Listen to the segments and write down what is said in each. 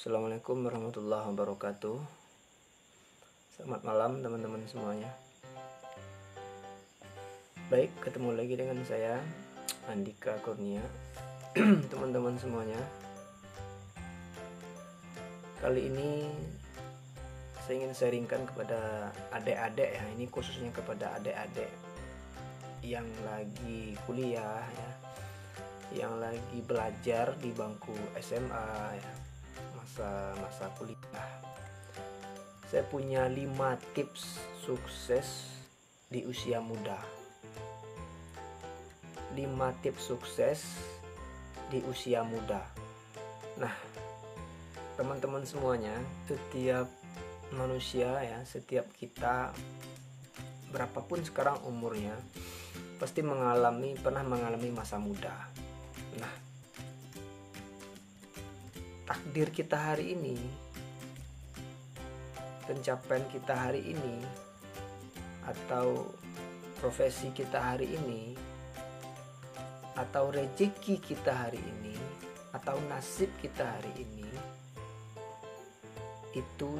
Assalamualaikum warahmatullahi wabarakatuh. Selamat malam teman-teman semuanya. Baik, ketemu lagi dengan saya Andika Kurnia. Teman-teman semuanya, kali ini saya ingin sharingkan kepada adik-adik ya, ini khususnya kepada adik-adik yang lagi kuliah ya, yang lagi belajar di bangku SMA ya, masa kuliah. Saya punya 5 tips sukses di usia muda. 5 tips sukses di usia muda. Nah, teman-teman semuanya, setiap manusia ya, setiap kita berapapun sekarang umurnya, pasti pernah mengalami masa muda. Nah, takdir kita hari ini, pencapaian kita hari ini, atau profesi kita hari ini, atau rezeki kita hari ini, atau nasib kita hari ini, itu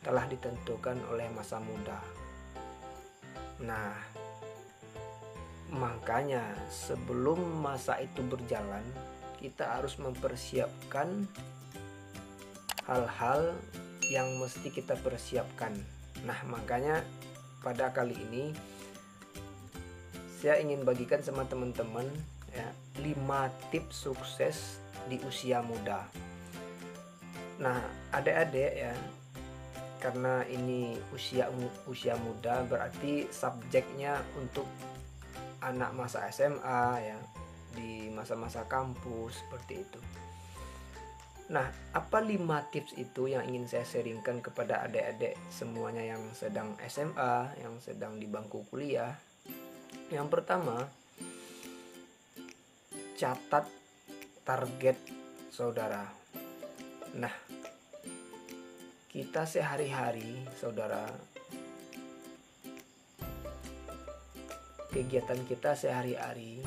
telah ditentukan oleh masa muda. Nah, makanya sebelum masa itu berjalan, kita harus mempersiapkan hal-hal yang mesti kita persiapkan. Nah, makanya pada kali ini saya ingin bagikan sama teman-teman ya, 5 tips sukses di usia muda. Nah, adik-adik ya, karena ini usia muda, berarti subjeknya untuk anak masa SMA ya, di masa-masa kampus seperti itu. Nah, apa 5 tips itu yang ingin saya sharingkan kepada adik-adik semuanya yang sedang SMA, yang sedang di bangku kuliah. Yang pertama, catat target saudara. Nah, kita sehari-hari saudara, kegiatan kita sehari-hari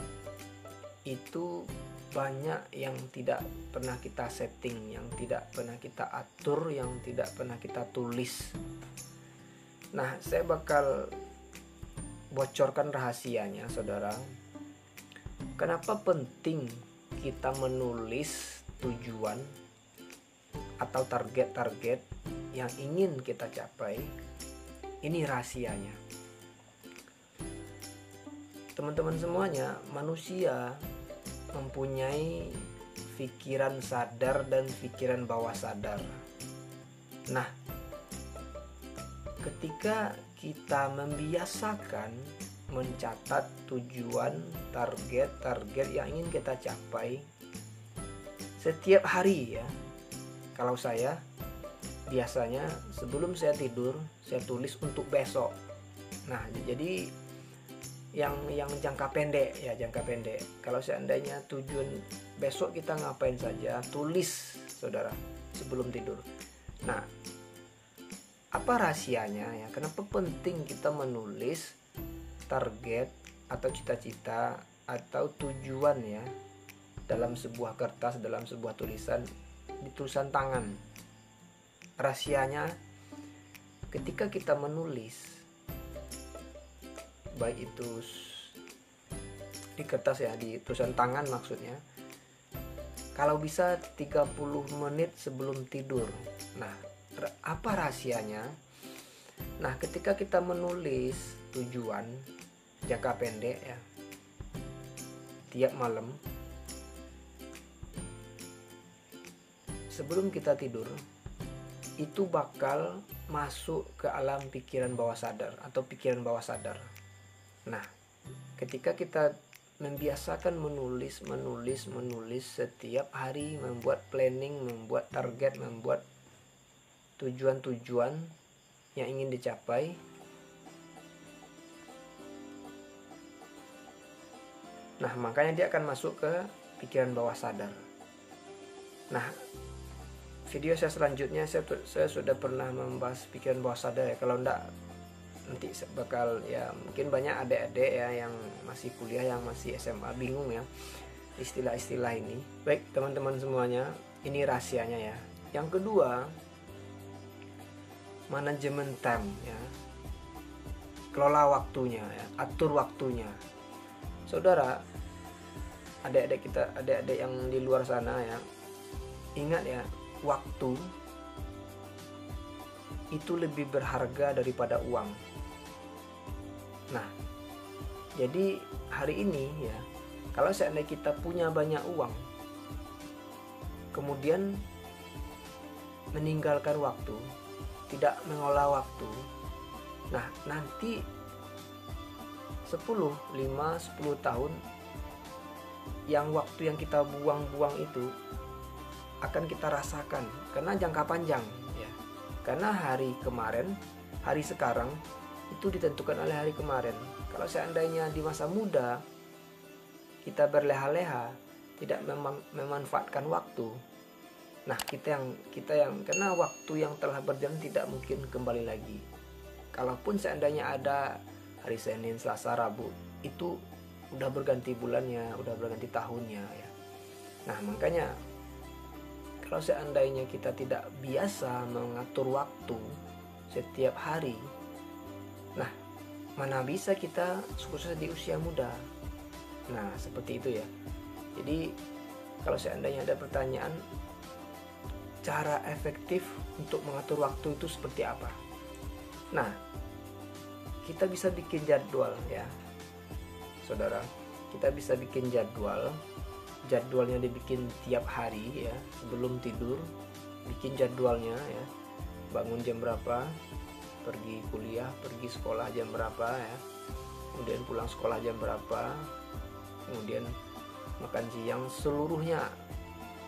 itu banyak yang tidak pernah kita setting, yang tidak pernah kita atur, yang tidak pernah kita tulis. Nah, saya bakal bocorkan rahasianya saudara. Kenapa penting kita menulis tujuan atau target-target yang ingin kita capai? Ini rahasianya. Teman-teman semuanya, manusia mempunyai pikiran sadar dan pikiran bawah sadar. Nah, ketika kita membiasakan mencatat tujuan, target yang ingin kita capai setiap hari ya. Kalau saya biasanya sebelum saya tidur, saya tulis untuk besok. Nah, jadi yang jangka pendek ya, jangka pendek. Kalau seandainya tujuan besok kita ngapain saja, tulis saudara sebelum tidur. Nah, apa rahasianya ya? Kenapa penting kita menulis target atau cita-cita atau tujuan ya dalam sebuah kertas, dalam sebuah tulisan, di tulisan tangan? Rahasianya, ketika kita menulis, baik itu di kertas ya, di tulisan tangan maksudnya, kalau bisa 30 menit sebelum tidur. Nah, apa rahasianya? Nah, ketika kita menulis tujuan jangka pendek ya, tiap malam sebelum kita tidur, itu bakal masuk ke alam pikiran bawah sadar atau pikiran bawah sadar. Nah, ketika kita membiasakan menulis setiap hari, membuat planning, membuat target, membuat tujuan-tujuan yang ingin dicapai, nah makanya dia akan masuk ke pikiran bawah sadar. Nah, video saya selanjutnya saya sudah pernah membahas pikiran bawah sadar ya. Kalau enggak, nanti bakal ya, mungkin banyak adik-adik ya yang masih kuliah, yang masih SMA bingung ya istilah-istilah ini. Baik teman-teman semuanya, ini rahasianya ya. Yang kedua, manajemen time ya. Kelola waktunya ya, atur waktunya. Saudara, adik-adik yang di luar sana ya, ingat ya, waktu itu lebih berharga daripada uang. Nah, jadi hari ini ya, kalau seandainya kita punya banyak uang, kemudian meninggalkan waktu, tidak mengolah waktu, nah nanti 10 tahun yang waktu yang kita buang-buang itu akan kita rasakan karena jangka panjang ya. Karena hari kemarin, hari sekarang itu ditentukan oleh hari kemarin. Kalau seandainya di masa muda kita berleha-leha, tidak memanfaatkan waktu, nah kita yang karena waktu yang telah berjalan tidak mungkin kembali lagi. Kalaupun seandainya ada hari Senin, Selasa, Rabu, itu udah berganti bulannya, udah berganti tahunnya ya. Nah, makanya kalau seandainya kita tidak biasa mengatur waktu setiap hari, nah mana bisa kita sukses di usia muda. Nah, seperti itu ya. Jadi kalau seandainya ada pertanyaan, cara efektif untuk mengatur waktu itu seperti apa? Nah, kita bisa bikin jadwal ya, saudara. Kita bisa bikin jadwal. Jadwalnya dibikin tiap hari ya, sebelum tidur bikin jadwalnya ya. Bangun jam berapa, pergi kuliah, pergi sekolah jam berapa ya. Kemudian pulang sekolah jam berapa. Kemudian makan siang, seluruhnya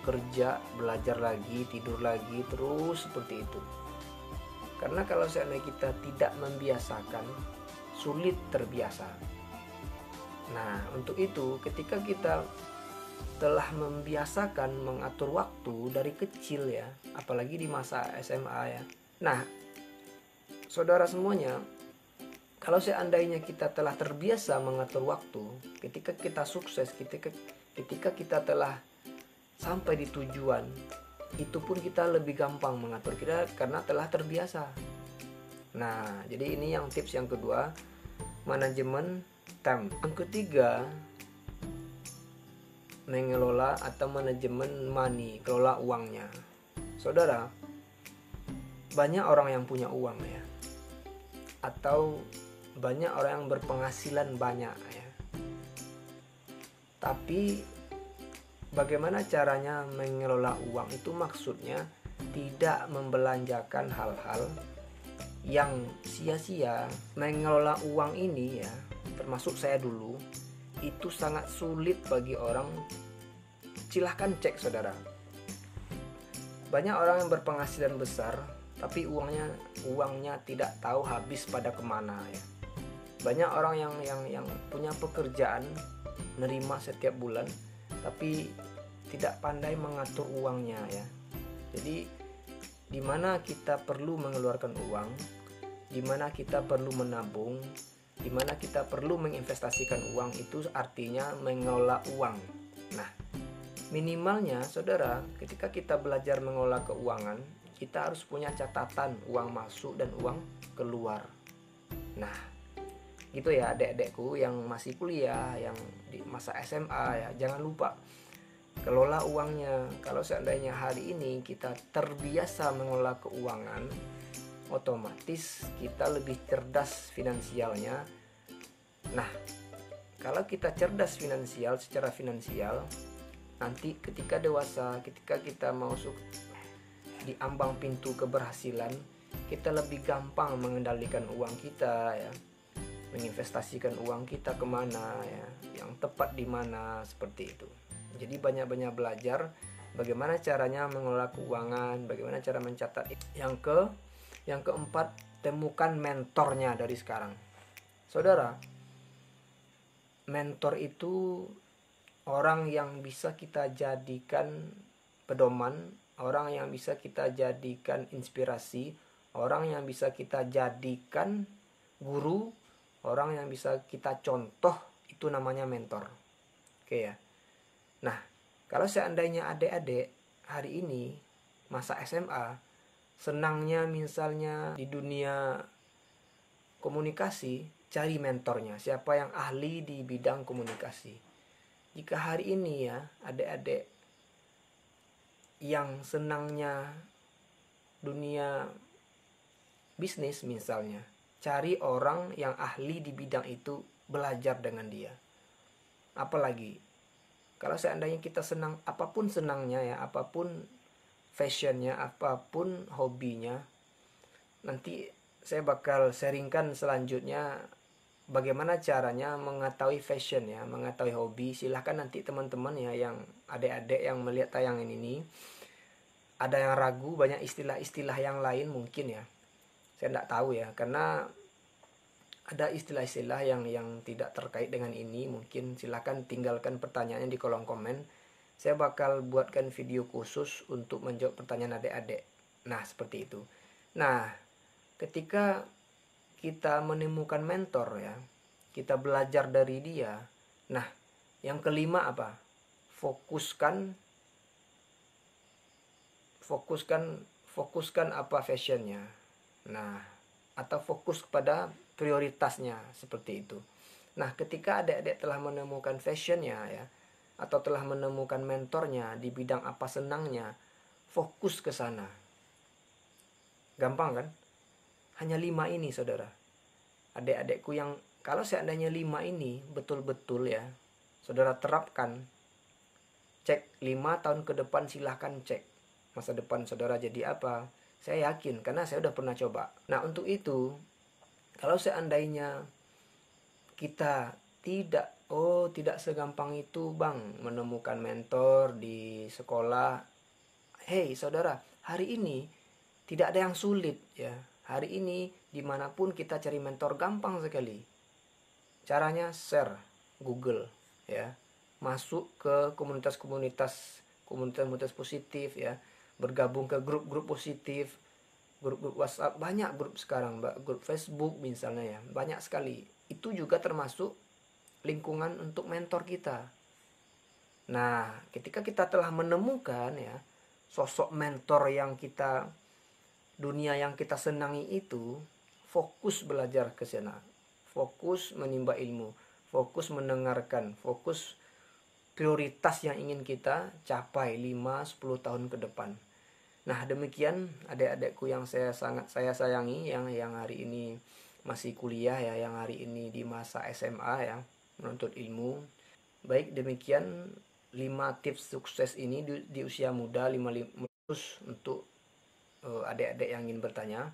kerja, belajar lagi, tidur lagi, terus seperti itu. Karena kalau seandainya kita tidak membiasakan, sulit terbiasa. Nah, untuk itu ketika kita telah membiasakan mengatur waktu dari kecil ya, apalagi di masa SMA ya. Nah, saudara semuanya, kalau seandainya kita telah terbiasa mengatur waktu, ketika kita sukses, ketika kita telah sampai di tujuan, itu pun kita lebih gampang mengatur kita karena telah terbiasa. Nah, jadi ini yang tips yang kedua, manajemen time. Yang ketiga, mengelola atau manajemen money, kelola uangnya. Saudara, banyak orang yang punya uang ya, atau banyak orang yang berpenghasilan banyak ya. Tapi bagaimana caranya mengelola uang itu, maksudnya tidak membelanjakan hal-hal yang sia-sia. Mengelola uang ini ya, termasuk saya dulu, itu sangat sulit bagi orang. Silahkan cek saudara. Banyak orang yang berpenghasilan besar, tapi uangnya tidak tahu habis pada kemana ya. Banyak orang yang punya pekerjaan, nerima setiap bulan, tapi tidak pandai mengatur uangnya ya. Jadi di mana kita perlu mengeluarkan uang, di mana kita perlu menabung, di mana kita perlu menginvestasikan uang, itu artinya mengelola uang. Nah, minimalnya saudara, ketika kita belajar mengelola keuangan, kita harus punya catatan uang masuk dan uang keluar. Nah, gitu ya adik-adikku yang masih kuliah, yang di masa SMA ya, jangan lupa kelola uangnya. Kalau seandainya hari ini kita terbiasa mengelola keuangan, otomatis kita lebih cerdas finansialnya. Nah, kalau kita cerdas secara finansial, nanti ketika dewasa, ketika kita masuk di ambang pintu keberhasilan, kita lebih gampang mengendalikan uang kita ya, menginvestasikan uang kita kemana ya, yang tepat di mana, seperti itu. Jadi banyak-banyak belajar bagaimana caranya mengelola keuangan, bagaimana cara mencatat. Yang keempat, temukan mentornya dari sekarang. Saudara, mentor itu orang yang bisa kita jadikan pedoman, orang yang bisa kita jadikan inspirasi, orang yang bisa kita jadikan guru, orang yang bisa kita contoh, itu namanya mentor. Oke ya. Nah, kalau seandainya adik-adik hari ini masa SMA, senangnya misalnya di dunia komunikasi, cari mentornya, siapa yang ahli di bidang komunikasi. Jika hari ini ya, adik-adik yang senangnya dunia bisnis misalnya, cari orang yang ahli di bidang itu, belajar dengan dia. Apalagi kalau seandainya kita senang, apapun senangnya ya, apapun fashionnya, apapun hobinya, nanti saya bakal sharingkan selanjutnya bagaimana caranya mengetahui fashion ya, mengetahui hobi. Silahkan nanti teman-teman ya, yang adik-adik yang melihat tayangan ini, ada yang ragu, banyak istilah-istilah yang lain mungkin ya, saya tidak tahu ya, karena ada istilah-istilah yang tidak terkait dengan ini. Mungkin silahkan tinggalkan pertanyaannya di kolom komen. Saya bakal buatkan video khusus untuk menjawab pertanyaan adik-adik. Nah, seperti itu. Nah, ketika kita menemukan mentor ya, kita belajar dari dia. Nah, yang kelima apa? Fokuskan apa fashionnya. Nah, atau fokus kepada prioritasnya, seperti itu. Nah, ketika adik-adik telah menemukan fashionnya ya, atau telah menemukan mentornya di bidang apa senangnya, fokus ke sana. Gampang kan? Hanya 5 ini saudara. Adik-adikku yang kalau seandainya 5 ini betul-betul ya, saudara terapkan, cek 5 tahun ke depan, silahkan cek masa depan saudara jadi apa. Saya yakin karena saya udah pernah coba. Nah, untuk itu kalau seandainya kita tidak segampang itu bang menemukan mentor di sekolah. Hei saudara, hari ini tidak ada yang sulit ya. Hari ini dimanapun kita cari mentor gampang sekali. Caranya share Google ya. Masuk ke komunitas-komunitas positif ya. Bergabung ke grup-grup positif. Grup-grup WhatsApp, banyak grup sekarang, grup Facebook misalnya ya, banyak sekali. Itu juga termasuk lingkungan untuk mentor kita. Nah, ketika kita telah menemukan ya sosok mentor yang kita, dunia yang kita senangi itu, fokus belajar ke sana, fokus menimba ilmu, fokus mendengarkan, fokus prioritas yang ingin kita capai 5-10 tahun ke depan. Nah, demikian adik-adikku yang sangat saya sayangi, yang hari ini masih kuliah ya, yang hari ini di masa SMA ya, menuntut ilmu. Baik, demikian 5 tips sukses ini di usia muda, 5 tips untuk adik-adik yang ingin bertanya.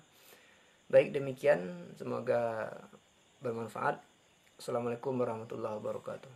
Baik, demikian, semoga bermanfaat. Assalamualaikum warahmatullahi wabarakatuh.